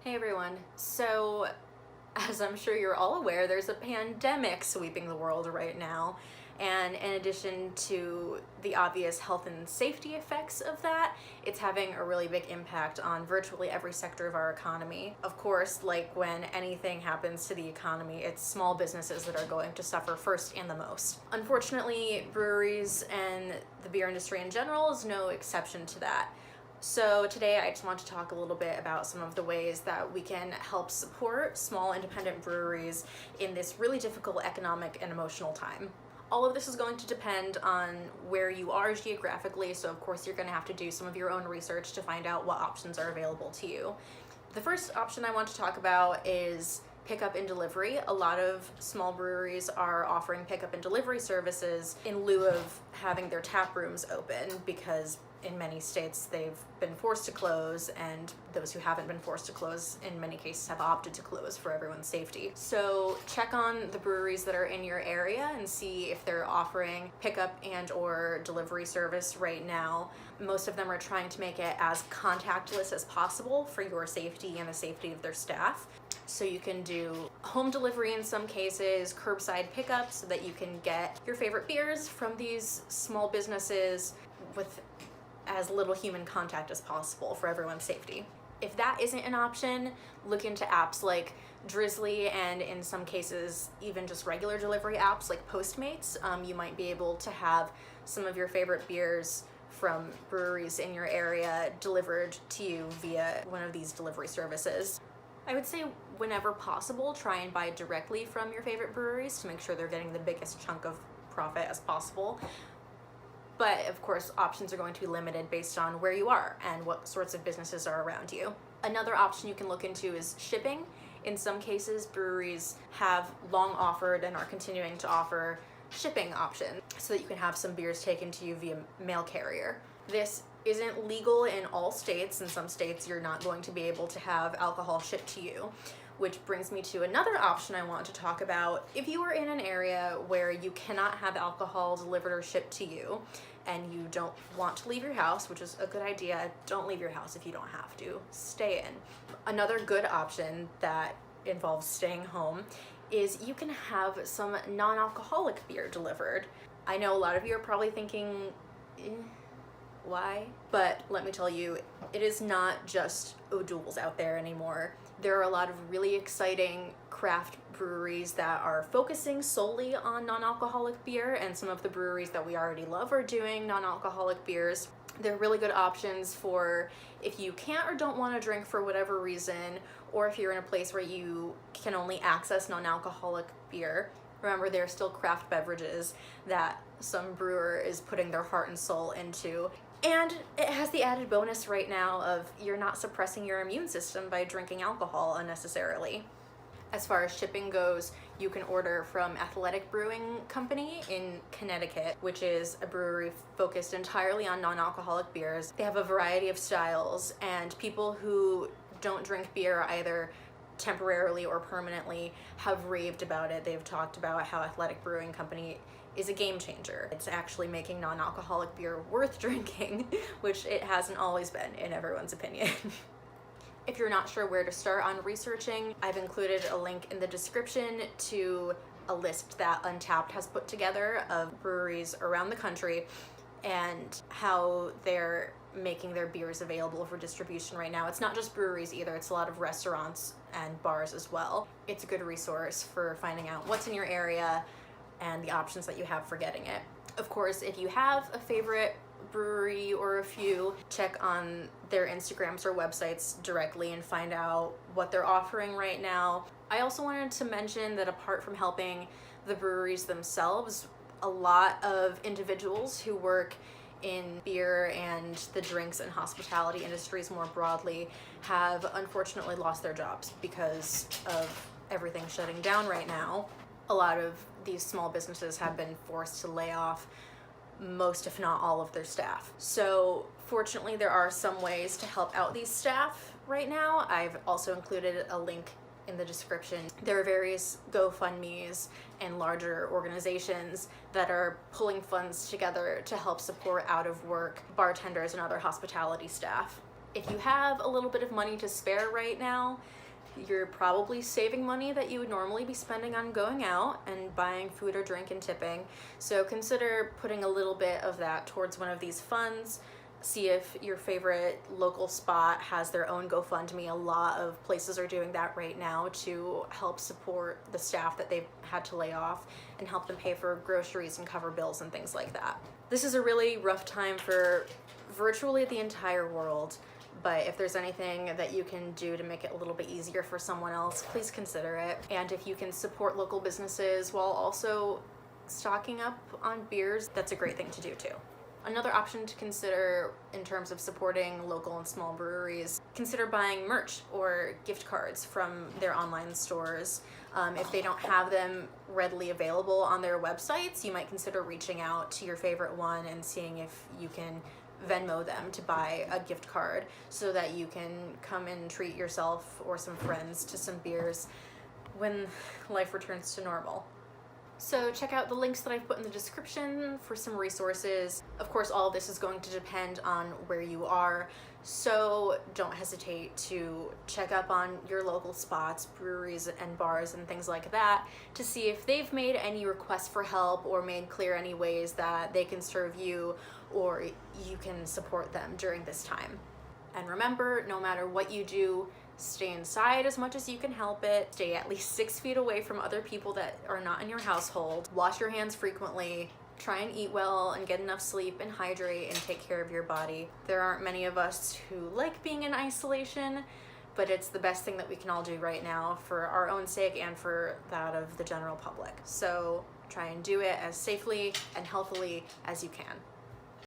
Hey everyone. So, as I'm sure you're all aware, there's a pandemic sweeping the world right now. And in addition to the obvious health and safety effects of that, it's having a really big impact on virtually every sector of our economy. Of course, like when anything happens to the economy, it's small businesses that are going to suffer first and the most. Unfortunately, breweries and the beer industry in general is no exception to that. So today I just want to talk a little bit about some of the ways that we can help support small independent breweries in this really difficult economic and emotional time. All of this is going to depend on where you are geographically, so of course you're going to have to do some of your own research to find out what options are available to you. The first option I want to talk about is pickup and delivery. A lot of small breweries are offering pickup and delivery services in lieu of having their tap rooms open because in many states they've been forced to close, and those who haven't been forced to close in many cases have opted to close for everyone's safety. So check on the breweries that are in your area and see if they're offering pickup and or delivery service right now. Most of them are trying to make it as contactless as possible for your safety and the safety of their staff. So you can do home delivery in some cases, curbside pickup, so that you can get your favorite beers from these small businesses with as little human contact as possible for everyone's safety. If that isn't an option, look into apps like Drizzly, and in some cases even just regular delivery apps like Postmates. You might be able to have some of your favorite beers from breweries in your area delivered to you via one of these delivery services. I would say whenever possible, try and buy directly from your favorite breweries to make sure they're getting the biggest chunk of profit as possible. But of course, options are going to be limited based on where you are and what sorts of businesses are around you. Another option you can look into is shipping. In some cases, breweries have long offered and are continuing to offer shipping options so that you can have some beers taken to you via mail carrier. This isn't legal in all states. In some states, you're not going to be able to have alcohol shipped to you. Which brings me to another option I want to talk about. If you are in an area where you cannot have alcohol delivered or shipped to you, and you don't want to leave your house, which is a good idea, don't leave your house if you don't have to. Stay in. Another good option that involves staying home is you can have some non-alcoholic beer delivered. I know a lot of you are probably thinking, why? But let me tell you, it is not just O'Doul's out there anymore. There are a lot of really exciting craft breweries that are focusing solely on non-alcoholic beer, and some of the breweries that we already love are doing non-alcoholic beers. They're really good options for if you can't or don't want to drink for whatever reason, or if you're in a place where you can only access non-alcoholic beer. Remember, they're still craft beverages that some brewer is putting their heart and soul into. And it has the added bonus right now of you're not suppressing your immune system by drinking alcohol unnecessarily. As far as shipping goes, you can order from Athletic Brewing Company in Connecticut, which is a brewery focused entirely on non-alcoholic beers. They have a variety of styles, and people who don't drink beer either temporarily or permanently have raved about it. They've talked about how Athletic Brewing Company is a game changer. It's actually making non-alcoholic beer worth drinking, which it hasn't always been in everyone's opinion. If you're not sure where to start on researching, I've included a link in the description to a list that Untappd has put together of breweries around the country and how they're making their beers available for distribution right now. It's not just breweries either, it's a lot of restaurants and bars as well. It's a good resource for finding out what's in your area and the options that you have for getting it. Of course, if you have a favorite brewery or a few, check on their Instagrams or websites directly and find out what they're offering right now. I also wanted to mention that apart from helping the breweries themselves, a lot of individuals who work in beer and the drinks and hospitality industries more broadly have unfortunately lost their jobs because of everything shutting down right now. A lot of these small businesses have been forced to lay off most, if not all, of their staff. So fortunately, there are some ways to help out these staff right now. I've also included a link in the description. There are various GoFundMes and larger organizations that are pulling funds together to help support out of work bartenders and other hospitality staff. If you have a little bit of money to spare right now, you're probably saving money that you would normally be spending on going out and buying food or drink and tipping. So consider putting a little bit of that towards one of these funds. See if your favorite local spot has their own GoFundMe. A lot of places are doing that right now to help support the staff that they've had to lay off and help them pay for groceries and cover bills and things like that. This is a really rough time for virtually the entire world. But if there's anything that you can do to make it a little bit easier for someone else, please consider it. And if you can support local businesses while also stocking up on beers, that's a great thing to do too. Another option to consider in terms of supporting local and small breweries, consider buying merch or gift cards from their online stores. If they don't have them readily available on their websites, you might consider reaching out to your favorite one and seeing if you can Venmo them to buy a gift card so that you can come and treat yourself or some friends to some beers when life returns to normal. So check out the links that I've put in the description for some resources. Of course, all of this is going to depend on where you are, so don't hesitate to check up on your local spots, breweries and bars and things like that to see if they've made any requests for help or made clear any ways that they can serve you or you can support them during this time. And remember, no matter what you do, stay inside as much as you can help it. Stay at least 6 feet away from other people that are not in your household. Wash your hands frequently. Try and eat well and get enough sleep and hydrate and take care of your body. There aren't many of us who like being in isolation, but it's the best thing that we can all do right now for our own sake and for that of the general public. So try and do it as safely and healthily as you can.